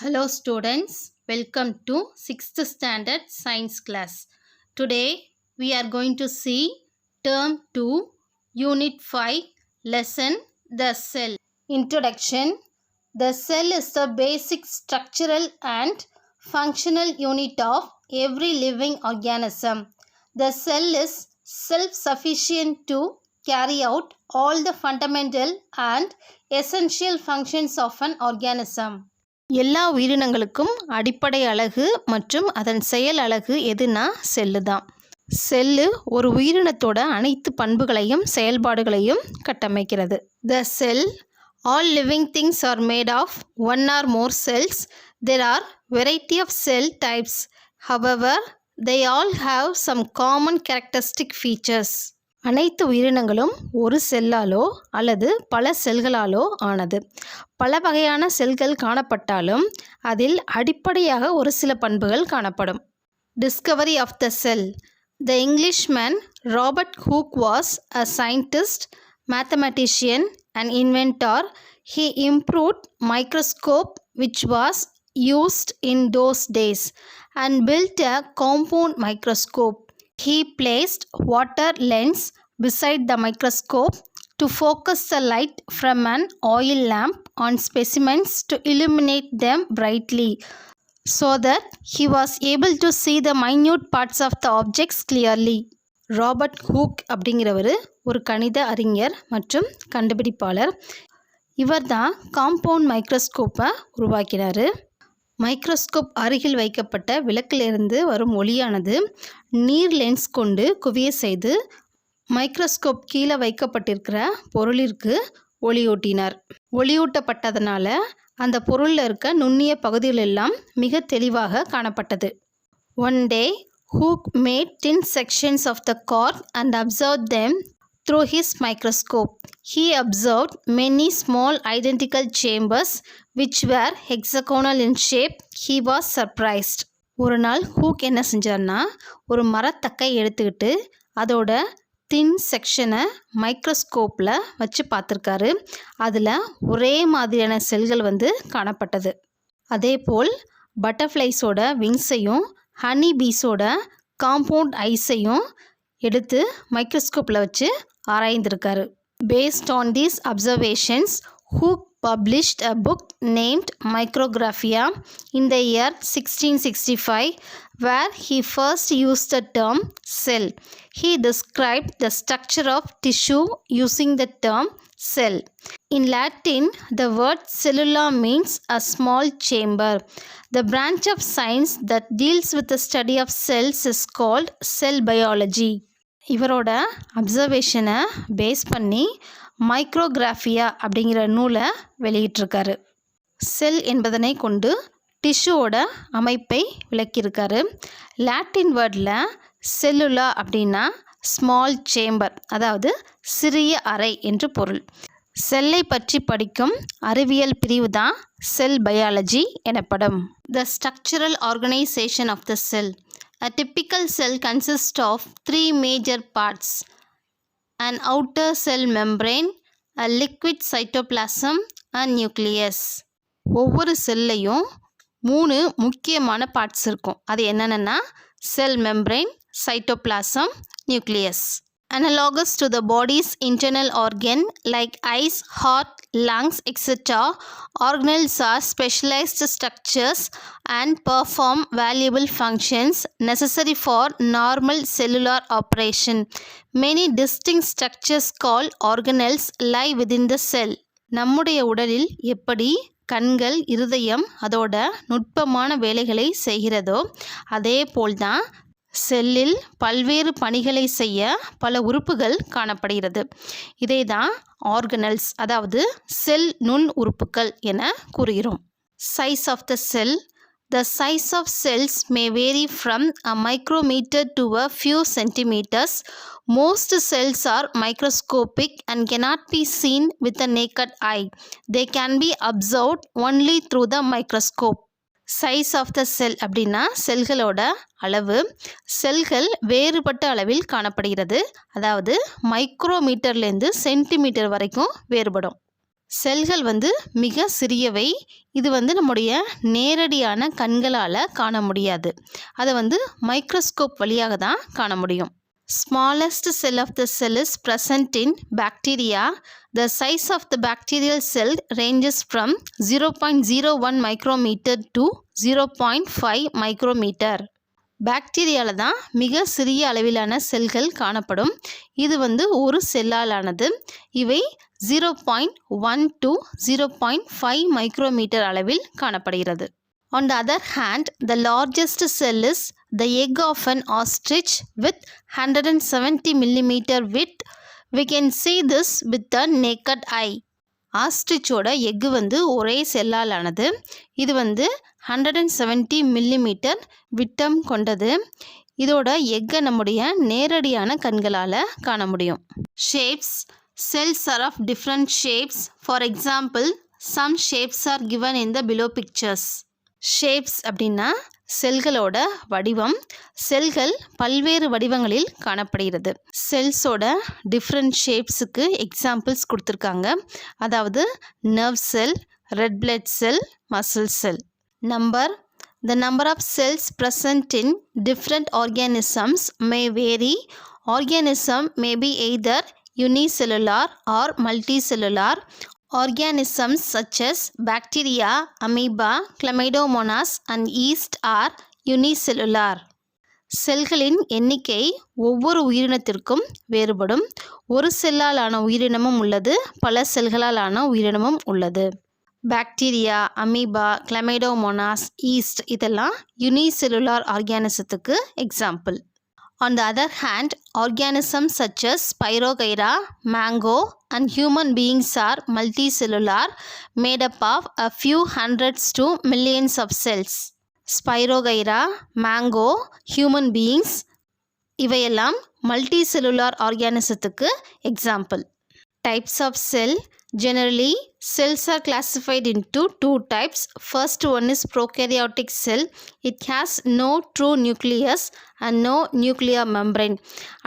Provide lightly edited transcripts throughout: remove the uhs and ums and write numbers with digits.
Hello students, welcome to 6th standard science class. Today we are going to see term 2 unit 5 lesson the cell. Introduction. The cell is the basic structural and functional unit of every living organism. The cell is self-sufficient to carry out all the fundamental and essential functions of an organism. எல்லா உயிரினங்களுக்கும் அடிப்படை அலகு மற்றும் அதன் செயல் அலகு எதுனா cell தான். செல்லு ஒரு உயிரினத்தோட அனைத்து பண்புகளையும் செயல்பாடுகளையும் கட்டமைக்கிறது. The cell, all living things are made of one or more cells. There are variety of cell types. However, they all have some common characteristic features. அனைத்து உயிரினங்களும் ஒரு செல்லாலோ அல்லது பல செல்களாலோ ஆனது. பல வகையான செல்கள் காணப்பட்டாலும் அதில் அடிப்படையாக ஒரு சில பண்புகள் காணப்படும். Discovery of the cell. The Englishman Robert Hooke was a scientist, mathematician and inventor. He improved microscope which was used in those days and built a compound microscope. He placed water lens beside the microscope to focus the light from an oil lamp on specimens to illuminate them brightly, so that he was able to see the minute parts of the objects clearly. Robert Hooke அப்படிங்கிறவர் ஒரு கணித அறிஞர் மற்றும் கண்டுபிடிப்பாளர். இவர் தான் compound மைக்ரோஸ்கோப்பை உருவாக்கினார். Microscope அருகில் வைக்கப்பட்ட விளக்கிலிருந்து வரும் ஒளியானது நீர் லென்ஸ் கொண்டு குவிய செய்து மைக்ரோஸ்கோப் கீழே வைக்கப்பட்டிருக்கிற பொருளிற்கு ஒளியூட்டினார். ஒளியூட்டப்பட்டதனால அந்த பொருளில் இருக்க நுண்ணிய பகுதிகள் எல்லாம் மிக தெளிவாக காணப்பட்டது. One day, Hooke made thin sections of the cork and observed them through his microscope. He observed many small identical chambers which were hexagonal in shape. He was surprised. ஒரு நாள் ஹூக் என்ன செஞ்சார்னா ஒரு மரத்தக்கை எடுத்துக்கிட்டு அதோட தின் செக்ஷனை மைக்ரோஸ்கோப்பில் வச்சு பார்த்துருக்காரு. அதில் ஒரே மாதிரியான செல்கள் காணப்பட்டது. அதே போல் பட்டர்ஃப்ளைஸோட விங்ஸையும் ஹனி பீஸோட காம்பவுண்ட் ஐஸையும் எடுத்து மைக்ரோஸ்கோப்பில் வச்சு ஆராய்ந்திருக்காரு. Based on these observations, Hooke published a book named Micrographia in the year 1665, where he first used the term cell. He described the structure of tissue using the term cell. In Latin, the word cellula means a small chamber. The branch of science that deals with the study of cells is called cell biology. இவரோட அப்சர்வேஷனை base பண்ணி Micrographia அப்படிங்கிற நூலை வெளியிட்டிருக்காரு. செல் என்பதனை கொண்டு டிஷ்யூவோட அமைப்பை விளக்கியிருக்காரு. Latin வேர்டில் செல்லுலா அப்படின்னா ஸ்மால் சேம்பர், அதாவது சிறிய அறை என்று பொருள். செல்லை பற்றி படிக்கும் அறிவியல் பிரிவு தான் செல் பயாலஜி எனப்படும். The structural organization of the cell. A typical cell consists of three major parts: an outer cell membrane, a liquid cytoplasm, and nucleus. ஒவ்வொரு செல்லையும் 3 முக்கியமான பார்ட்ஸ் இருக்கும். அது என்னென்னா செல் membrane, cytoplasm, nucleus. Analogous to the body's internal organ like eyes, heart, lungs, etc., organelles are specialized structures and perform valuable functions necessary for normal cellular operation. Many distinct structures called organelles lie within the cell. நம்முடைய உடலில் எப்படி கண்கள், இருதயம் அதோட நுட்பமான வேலைகளை செய்கிறதோ அதே போல்தான் செல்லில் பல்வேறு பணிகளை செய்ய பல உறுப்புகள் காணப்படுகிறது. இதை தான் ஆர்கனல்ஸ், அதாவது செல் நுண் உறுப்புகள் என கூறுகிறோம். Size of the cell. The size of cells may vary from a micrometer to a few centimeters. Most cells are microscopic and cannot be seen with the naked eye. They can be observed only through the microscope. Size of the cell அப்படின்னா செல்களோட அளவு. செல்கள் வேறுபட்ட அளவில் காணப்படுகிறது, அதாவது மைக்ரோமீட்டர்லேருந்து centimetre வரைக்கும் வேறுபடும். செல்கள் வந்து மிக சிறியவை. இது வந்து நம்முடைய நேரடியான கண்களால் காண முடியாது. அதை வந்து மைக்ரோஸ்கோப் வழியாக தான் காண முடியும். Smallest cell of the cell is present in bacteria. The size of the bacterial cell ranges from 0.01 micrometer to 0.5 micrometer. பாக்டீரியாவில் தான் மிக சிறிய அளவிலான செல்கள் காணப்படும். இது வந்து ஒரு செல்லாலானது. இவை 0.1 to 0.5 micrometer அளவில் காணப்படுகிறது. On the other hand, the largest cell is the egg of an ostrich with 170 millimeter width. We can see this with the naked eye. ஆஸ்ட்ரிச்சோட எக்கு வந்து ஒரே செல்லாலானது. இது வந்து 170 மில்லிமீட்டர் விட்டம் கொண்டது. இதோட எக்கை நம்முடைய நேரடியான கண்களால் காண முடியும். Shapes. Cells are of different shapes. For example, some shapes are given in the below pictures. Shapes அப்படின்னா செல்களோட வடிவம். செல்கள் பல்வேறு வடிவங்களில் காணப்படுகிறது. செல்ஸோட டிஃப்ரெண்ட் ஷேப்ஸுக்கு எக்ஸாம்பிள்ஸ் கொடுத்துருக்காங்க. அதாவது nerve sell, red blood cell, muscle sell. Number. The number of cells present in different organisms may vary. Organism may be either unicellular or multicellular. Organisms such as bacteria, amoeba, chlamydomonas and yeast are unicellular. செல்களின் எண்ணிக்கை ஒவ்வொரு உயிரினத்திற்கும் வேறுபடும். ஒரு செல்லால் ஆன உயிரினமும் உள்ளது, பல செல்களால் ஆன உயிரினமும் உள்ளது. பாக்டீரியா, அமீபா, கிளமைடோமோனாஸ், ஈஸ்ட் இதெல்லாம் யூனிசெல்லுலார் ஆர்கானிசத்துக்கு example. On the other hand, organisms such as Spirogyra, mango and human beings are multicellular, made up of a few hundreds to millions of cells. Spirogyra, mango, human beings இவையெல்லாம் multicellular organismத்துக்கு example. Types of cell. Generally, cells are classified into two types. First one is prokaryotic cell. It has no true nucleus and no nuclear membrane.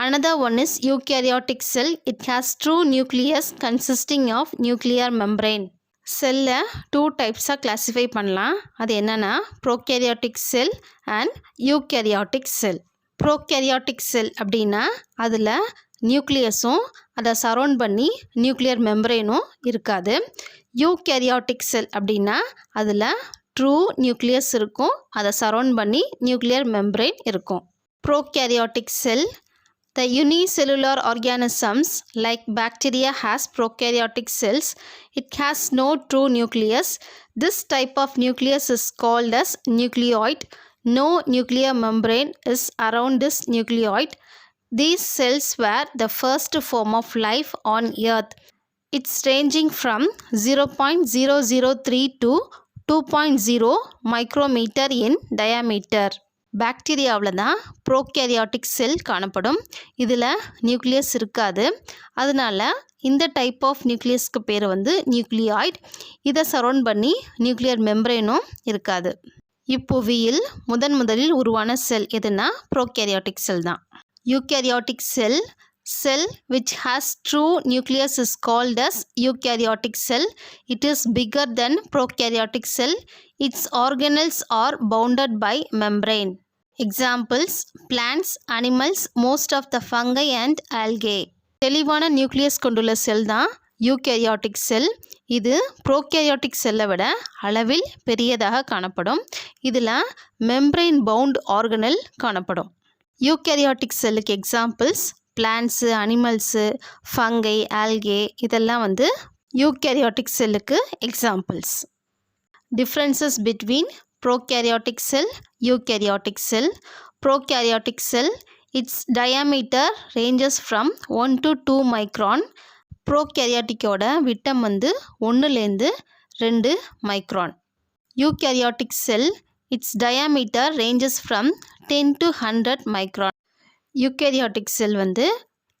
Another one is eukaryotic cell. It has true nucleus consisting of nuclear membrane. செல்லை two டைப்ஸாக classify பண்ணலாம். அது என்னென்னா prokaryotic cell and eukaryotic cell. Prokaryotic cell அப்படின்னா அதில் நியூக்ளியஸும் அதை surround பண்ணி nuclear மெம்பரேனும் இருக்காது. யூகேரியாட்டிக் செல் அப்படின்னா அதில் ட்ரூ நியூக்ளியஸ் இருக்கும், அதை சரௌண்ட் பண்ணி நியூக்ளியர் மெம்பரேன் இருக்கும். Prokaryotic sell. The unicellular organisms like bacteria has prokaryotic cells. It has no true nucleus. This type of nucleus is called as nucleoid. No nuclear membrane is around this nucleoid. These cells were the first form of life on Earth. It's ranging from 0.003 to 2.0 micrometer in diameter. பாக்டீரியாவில் தான் prokaryotic செல் காணப்படும். இதில் nucleus இருக்காது. அதனால் இந்த type of நியூக்ளியஸ்க்கு பேர் வந்து நியூக்ளியாய்ட். இதை surround பண்ணி நியூக்ளியர் மெம்பரேனும் இருக்காது. இப்புவியில் முதலில் உருவான செல் எதுனா ப்ரோகேரியாட்டிக் செல் தான். Eukaryotic sell. Cell which has true nucleus is called as eukaryotic cell. It is bigger than prokaryotic cell. Its organelles are bounded by membrane. Examples: plants, animals, most of the fungi and algae. தெளிவான nucleus கொண்டுள்ள செல் தான் eukaryotic செல். இது prokaryotic செல்லை விட அளவில் பெரியதாக காணப்படும். இதில் மெம்பரைன் பவுண்ட் ஆர்கனல் காணப்படும். யூகேரியாட்டிக் செல்லுக்கு examples plants, animals, fungi, algae இதெல்லாம் வந்து யூகேரியாட்டிக் செல்லுக்கு examples. Differences between prokaryotic cell, eukaryotic cell. Prokaryotic cell, its diameter ranges from 1 to 2 micron. ப்ரோகேரியாட்டிக்கோட விட்டம் வந்து 1லேருந்து 2 micron. Eukaryotic cell, its diameter ranges from 10 to 100 micron. Eukaryotic cell வந்து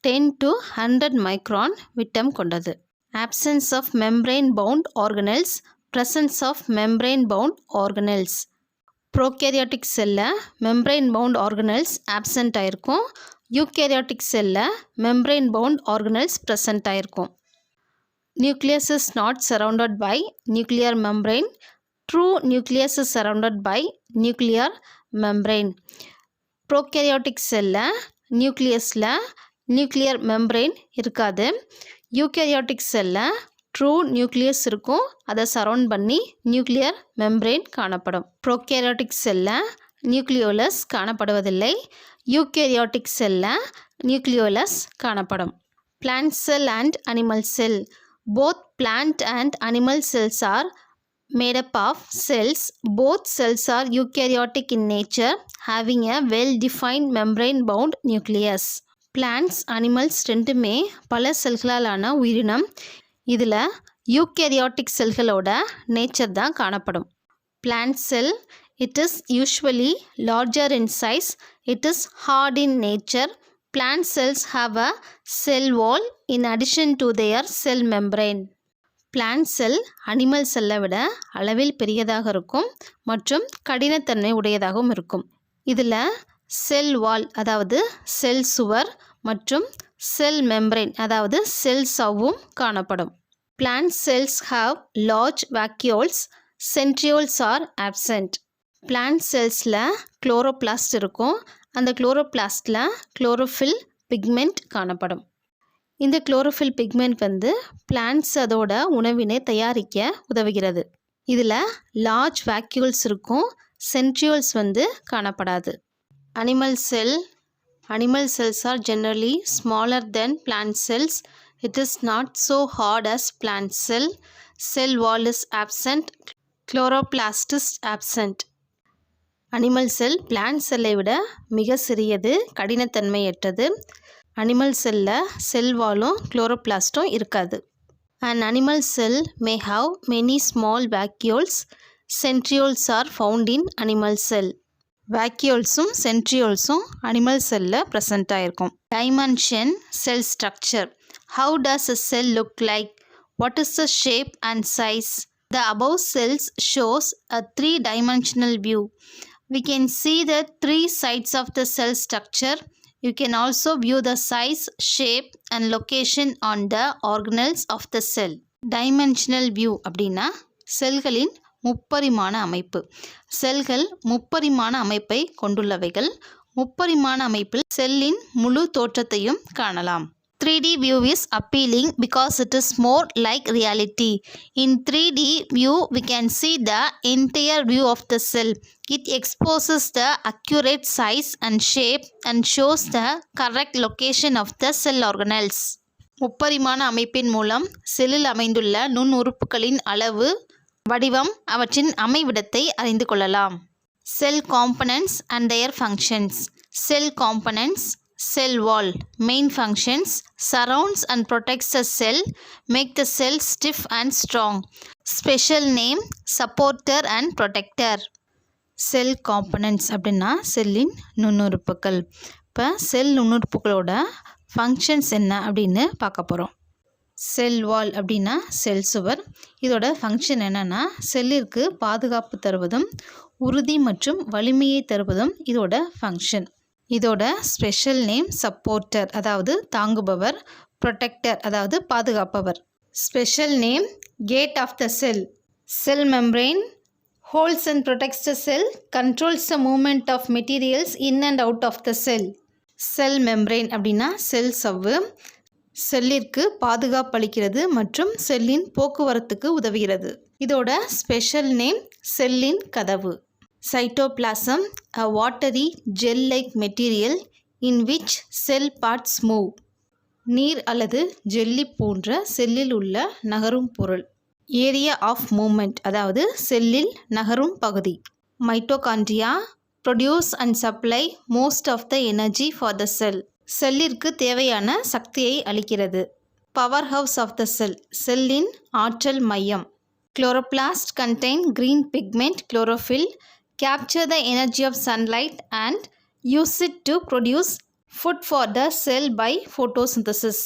10 to 100 micron விட்டம் கொண்டது. Absence of membrane bound organelles, presence of membrane bound organelles. Prokaryotic செல்லில் membrane bound organelles absent ஆகிருக்கும். Eukaryotic செல்லில் மெம்பரைன் பவுண்ட் ஆர்கனல்ஸ் ப்ரெசண்ட் ஆகிருக்கும். Nucleus is not surrounded by nuclear membrane. True nucleus is surrounded by nuclear membrane. Prokaryotic cell நியூக்ளியஸில் nuclear membrane இருக்காது. Eukaryotic செல்லில் true nucleus இருக்கும், அதை surround பண்ணி nuclear membrane காணப்படும். ப்ரோகேரியாட்டிக் செல்லில் நியூக்ளியோலஸ் காணப்படுவதில்லை. யூகேரியாட்டிக் செல்லில் நியூக்ளியோலஸ் காணப்படும். Plant cell and animal cell. Both plant and animal cells are made up of cells. Both cells are eukaryotic in nature, having a well-defined membrane-bound nucleus. Plants, animals ரெண்டுமே பல செல்களாலான உயிரினம். இதில் eukaryotic செல்களோட nature தான் காணப்படும். Plant cell, it is usually larger in size. It is hard in nature. Plant cells have a cell wall in addition to their cell membrane. Plant cell animal cell விட அளவில் பெரியதாக இருக்கும் மற்றும் கடினத்தன்மை உடையதாகவும் இருக்கும். இதில் செல் வால் அதாவது செல் சுவர் மற்றும் செல் மெம்பரேன் அதாவது செல் சவ்வும் காணப்படும். Plant cells have large vacuoles. Centrioles are absent. Plant cellஸில் குளோரோபிளாஸ்ட் இருக்கும். அந்த குளோரோபிளாஸ்டில் குளோரோஃபில் பிக்மெண்ட் காணப்படும். இந்த குளோரோஃபில் பிக்மெண்ட் பிளான்ட்ஸ் அதோட உணவினை தயாரிக்க உதவுகிறது. இதில் லார்ஜ் வேக்யூல்ஸ் இருக்கும். சென்ட்ரியோல்ஸ் காணப்படாது. Animal cells are generally smaller than plant cells. It is not so hard as plant cell. Cell wall is absent. Chloroplast is absent. Animal cell plant செல்லை விட மிக சிறியது, கடினத்தன்மையற்றது. அனிமல் செல்லில் செல் வாலும் குளோரோபிளாஸ்ட்டும் இருக்காது. An animal cell may have many small vacuoles. Centrioles are found in animal cell. வேக்யூல்ஸும் சென்ட்ரியோல்ஸும் animal செல்லில் ப்ரெசண்ட்டாக இருக்கும். Dimension, cell structure. How does a cell look like? What is the shape and size? The above cells shows a three-dimensional view. We can see the three sides of the cell structure. You can also view the size, shape and location on the organelles of the cell. Dimensional view அப்படின்னா செல்களின் முப்பரிமாண அமைப்பு. செல்கள் முப்பரிமாண அமைப்பை கொண்டுள்ளவைகள். முப்பரிமாண அமைப்பில் செல்லின் முழு தோற்றத்தையும் காணலாம். 3D view is appealing because it is more like reality. In 3D view, we can see the entire view of the cell. It exposes the accurate size and shape and shows the correct location of the cell organelles. முப்பரிமாண அமைப்பின் மூலம் செல்லில் அமைந்துள்ள நுண் உறுப்புகளின் அளவு, வடிவம், அவற்றின் அமைவிடத்தை அறிந்து கொள்ளலாம். Cell components and their functions. Cell components. Cell wall. Main functions: surrounds and protects the cell, make the cell stiff and strong. Special name: supporter and protector. Cell components அப்படின்னா செல்லின் நுண்ணுறுப்புகள். இப்போ செல் நுண்ணுறுப்புகளோட ஃபங்க்ஷன்ஸ் என்ன அப்படின்னு பார்க்க போகிறோம். செல் வால் அப்படின்னா செல் சுவர். இதோட ஃபங்க்ஷன் என்னென்னா செல்லிற்கு பாதுகாப்பு தருவதும் உறுதி மற்றும் வலிமையை தருவதும் இதோட ஃபங்க்ஷன். இதோட ஸ்பெஷல் நேம் சப்போர்ட்டர் அதாவது தாங்குபவர், ப்ரொடெக்டர் அதாவது பாதுகாப்பவர். Special name gate of the cell. Cell membrane holds and protects the cell, controls the movement of materials in and out of the cell. Sell membrane அப்படின்னா செல் சவ்வு. செல்லிற்கு பாதுகாப்பு அளிக்கிறது மற்றும் செல்லின் போக்குவரத்துக்கு உதவுகிறது. இதோட ஸ்பெஷல் நேம் செல்லின் கதவு. Cytoplasm, a watery gel-like material in which cell parts move. நீர் அல்லது ஜெல்லி போன்ற செல்லில் உள்ள நகரும் பொருள். ஏரியா ஆஃப் மூமெண்ட் அதாவது செல்லில் நகரும் பகுதி. Mitochondria produce and supply most of the energy for the cell. செல்லிற்கு தேவையான சக்தியை அளிக்கிறது. Power house of the cell. செல்லின் ஆற்றல் மையம். Chloroplast contain green pigment chlorophyll, capture the energy of sunlight and use it to produce food for the cell by photosynthesis.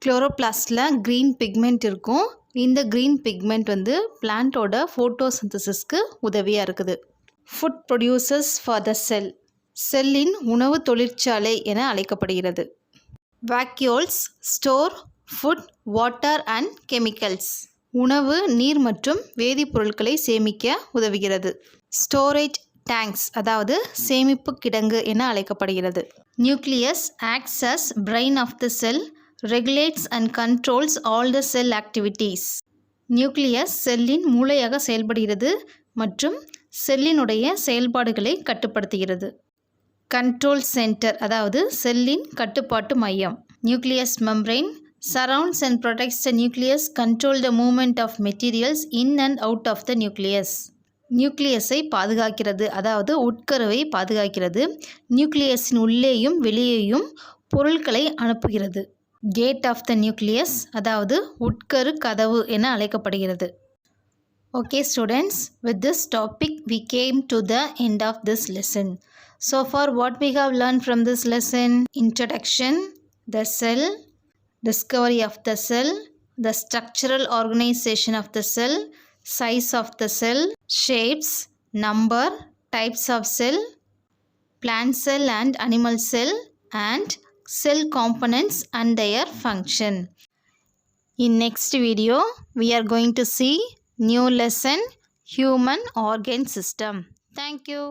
குளோரோபிளாஸ்டில் green pigment இருக்கும். இந்த க்ரீன் பிக்மெண்ட் பிளான்ட்டோட ஃபோட்டோசிந்தசிஸ்க்கு உதவியாக இருக்குது. Food producers for the cell. செல்லின் உணவு தொழிற்சாலை என அழைக்கப்படுகிறது. Vacuoles store food, water and chemicals. உணவு, நீர் மற்றும் வேதிப்பொருட்களை சேமிக்க உதவுகிறது. ஸ்டோரேஜ் டேங்க்ஸ் அதாவது சேமிப்பு கிடங்கு என அழைக்கப்படுகிறது. Nucleus acts as brain of the cell, regulates and controls all the cell activities. Nucleus செல்லின் மூளையாக செயல்படுகிறது மற்றும் செல்லினுடைய செயல்பாடுகளை கட்டுப்படுத்துகிறது. கண்ட்ரோல் சென்டர் அதாவது செல்லின் கட்டுப்பாட்டு மையம். Nucleus membrane surrounds and protects the nucleus, control the movement of materials in and out of the nucleus. நியூக்ளியஸை பாதுகாக்கிறது அதாவது உட்கருவை பாதுகாக்கிறது. நியூக்ளியஸின் உள்ளேயும் வெளியேயும் பொருட்களை அனுப்புகிறது. கேட் ஆஃப் த நியூக்ளியஸ் அதாவது உட்கரு கதவு என அழைக்கப்படுகிறது. Okay students, with this topic we came to the end of this lesson. So far what we have learned from this lesson: introduction, the cell, discovery of the cell, the structural organization of the cell, size of the cell, shapes, number, types of cell, plant cell and animal cell, and cell components and their function. In next video we are going to see new lesson, human organ system. Thank you.